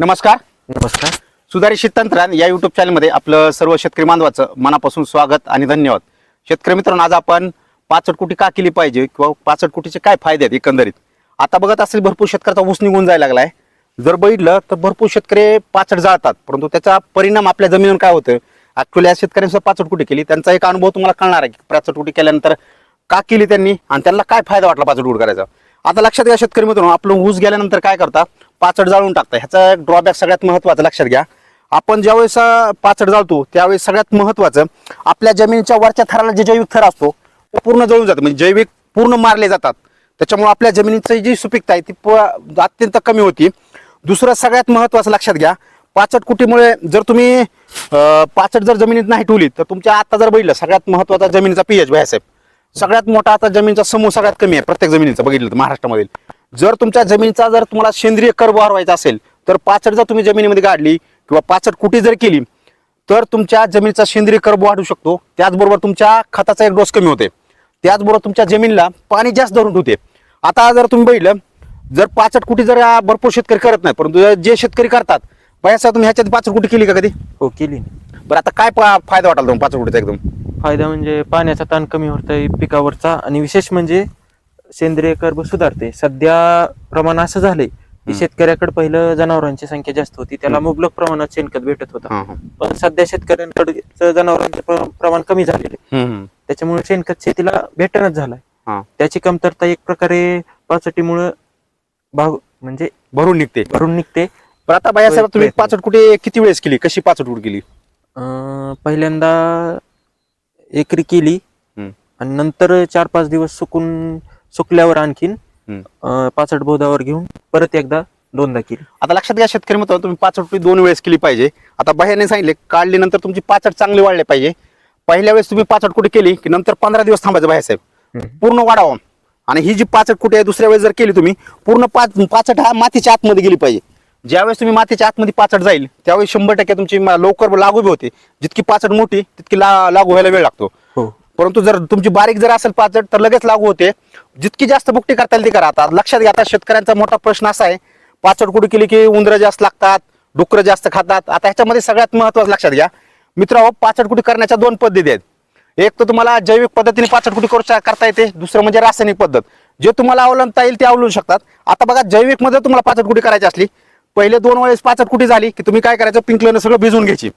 नमस्कार. नमस्कार. सुधारित शेततंत्रान या युट्यूब चॅनलमध्ये आपलं सर्व शेतकरी बांधवाचं मनापासून स्वागत आणि धन्यवाद. शेतकरी मित्रांनो, आज आपण पाचट कुटी का केली पाहिजे किंवा पाचट कुटीचे काय फायदे आहेत एकंदरीत. आता बघत असेल भरपूर शेतकऱ्याचा ऊस निघून जायला लागलाय. जर बघितलं तर भरपूर शेतकरी पाचट जाळतात, परंतु त्याचा परिणाम आपल्या जमिनीवर काय होतं. ऍक्च्युअली या शेतकऱ्यांनी पाचट कुटी केली, त्यांचा एक अनुभव तुम्हाला कळणार आहे की पाचट कुटी केल्यानंतर का केली त्यांनी आणि त्यांना काय फायदा वाटला पाचट कुटी करायचा. आता लक्षात घ्या शेतकरी मित्रांनो, आपलं ऊस गेल्यानंतर काय करता, पाचट जाळून टाकता. ह्याचा एक ड्रॉबॅक सगळ्यात महत्त्वाचा लक्षात घ्या. आपण ज्यावेळेस पाचट जाळतो त्यावेळेस सगळ्यात महत्त्वाचं आपल्या जमिनीच्या वरच्या थराला जे जैविक थर असतो तो पूर्ण जळून जातो, म्हणजे जैविक पूर्ण मारले जातात. त्याच्यामुळे आपल्या जमिनीची जी सुपीकता आहे ती अत्यंत कमी होती. दुसरं सगळ्यात महत्त्वाचं लक्षात घ्या, पाचट कुटीमुळे जर तुम्ही पाचट जर जमिनीत नाही ठेवली तर तुमच्या आता जर बघितलं सगळ्यात महत्त्वाचा जमिनीचा पीएच साहेब सगळ्यात मोठा आता जमिनीचा समूह सगळ्यात कमी आहे प्रत्येक जमिनीचा बघितलं तर महाराष्ट्रामध्ये. जर तुमच्या जमिनीचा जर तुम्हाला सेंद्रिय कर्ब वाढवायचा असेल तर पाचट जर तुम्ही जमिनीमध्ये गाडली किंवा पाचट कुटी जर केली तर तुमच्या जमिनीचा सेंद्रिय कर्ब वाढू शकतो. त्याचबरोबर तुमच्या खताचा एक डोस कमी होते, त्याचबरोबर तुमच्या जमिनीला पाणी जास्त धरून ठेवते. आता जर तुम्ही बघितलं, जर पाचट कुटी जर भरपूर शेतकरी करत नाही, परंतु जे शेतकरी करतात पैसा तुम्ही ह्याच्यात पाचट कुटी केली का कधी? हो, केली. बरं, आता काय फायदा वाटला तुम्हाला पाचट कुटीचा? एकदम फायदा म्हणजे पाण्याचा ताण कमी होतोय पिकावरचा, आणि विशेष म्हणजे सेंद्रिय कर्ब सुधारते. सध्या प्रमाण असं झालंय की शेतकऱ्याकडे पहिलं जनावरांची संख्या जास्त होती, त्याला मुबलक प्रमाणात शेणखत भेटत होता. पण सध्या शेतकऱ्यांकडे जनावरांचं प्रमाण कमी झालेलं आहे, त्याच्यामुळे शेणखत शेतीला भेटणच झालाय. त्याची कमतरता एक प्रकारे पाचटीमुळे म्हणजे भरून निघते. पण आता बाया तुम्ही पाचट कुटी किती वेळेस केली, कशी पाचट कुटी केली? पहिल्यांदा एकरी केली आणि नंतर 4-5 दिवस सुकल्यावर आणखीन पाचट बोधावर घेऊन परत एकदा 2दा केली. आता लक्षात घ्या शेतकरी मित्रांनो, तुम्ही पाचट कुटी 2 वेळेस केली पाहिजे. आता बाह्याने सांगितले काढल्यानंतर तुमची पाचट चांगली वाढली पाहिजे. पहिल्या वेळेस तुम्ही पाचट कुटी केली की नंतर 15 दिवस थांबायचं बाह्यासाहेब, पूर्ण वाढावं. आणि ही जी पाचट कुटी आहे दुसऱ्या वेळेस जर केली तुम्ही, पूर्ण पाचट हा मातीच्या आतमध्ये गेली पाहिजे. ज्यावेळेस तुम्ही मातीच्या आतमध्ये पाचट जाईल त्यावेळेस 100% तुमची लवकर लागू बी होते. जितकी पाचट मोठी तितकी लागू व्हायला वेळ लागतो. परंतु जर तुमची बारीक जर असेल पाचट तर लगेच लागू होते. जितकी जास्त बुकटी करता येईल ती करा. आता लक्षात घ्या, आता शेतकऱ्यांचा मोठा प्रश्न असा आहे, पाचट कुटी केली की उंदरं जास्त लागतात, डुकरं जास्त खातात. आता ह्याच्यामध्ये सगळ्यात महत्त्वाचं लक्षात घ्या मित्रांनो, पाचट कुटी करण्याच्या 2 पद्धती आहेत. एक तर तुम्हाला जैविक पद्धतीने पाचट कुटी करता येते, दुसरं म्हणजे रासायनिक पद्धत. जे तुम्हाला अवलंबता येईल ते अवलंबू शकतात. आता बघा, जैविक मध्ये तुम्हाला पाचट कुटी करायची असली, पहिले 2 वेळेस पाचट कुटी झाली की तुम्ही काय करायचं, पिंकलं सगळं भिजवून घ्यायची.